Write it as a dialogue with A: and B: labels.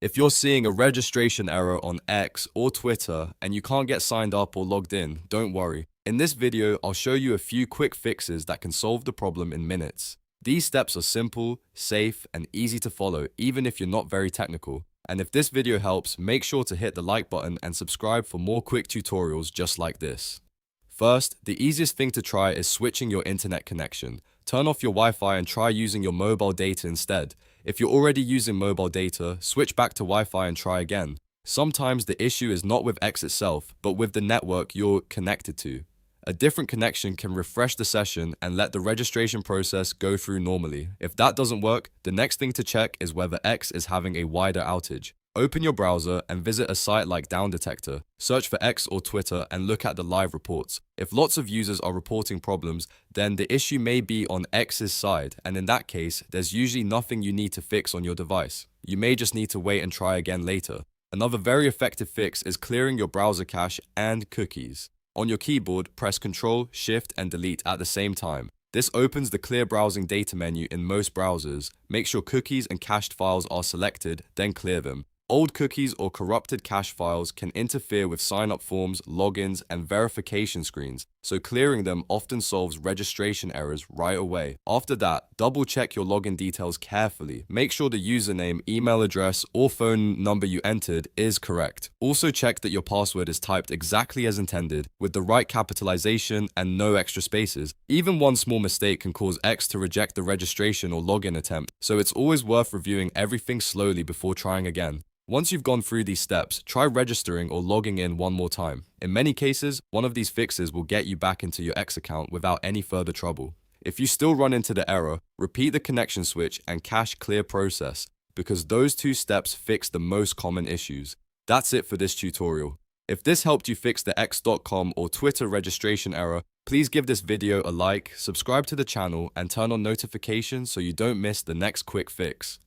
A: If you're seeing a registration error on X or Twitter and you can't get signed up or logged in, don't worry. In this video, I'll show you a few quick fixes that can solve the problem in minutes. These steps are simple, safe, and easy to follow, even if you're not very technical. And if this video helps, make sure to hit the like button and subscribe for more quick tutorials just like this. First, the easiest thing to try is switching your internet connection. Turn off your Wi-Fi and try using your mobile data instead. If you're already using mobile data, switch back to Wi-Fi and try again. Sometimes the issue is not with X itself, but with the network you're connected to. A different connection can refresh the session and let the registration process go through normally. If that doesn't work, the next thing to check is whether X is having a wider outage. Open your browser and visit a site like DownDetector. Search for X or Twitter and look at the live reports. If lots of users are reporting problems, then the issue may be on X's side, and in that case, there's usually nothing you need to fix on your device. You may just need to wait and try again later. Another very effective fix is clearing your browser cache and cookies. On your keyboard, press Ctrl+Shift+Delete at the same time. This opens the clear browsing data menu in most browsers. Make sure cookies and cached files are selected, then clear them. Old cookies or corrupted cache files can interfere with sign-up forms, logins, and verification screens, so clearing them often solves registration errors right away. After that, double-check your login details carefully. Make sure the username, email address, or phone number you entered is correct. Also check that your password is typed exactly as intended, with the right capitalization and no extra spaces. Even one small mistake can cause X to reject the registration or login attempt, so it's always worth reviewing everything slowly before trying again. Once you've gone through these steps, try registering or logging in one more time. In many cases, one of these fixes will get you back into your X account without any further trouble. If you still run into the error, repeat the connection switch and cache clear process, because those two steps fix the most common issues. That's it for this tutorial. If this helped you fix the X.com or Twitter registration error, please give this video a like, subscribe to the channel, and turn on notifications so you don't miss the next quick fix.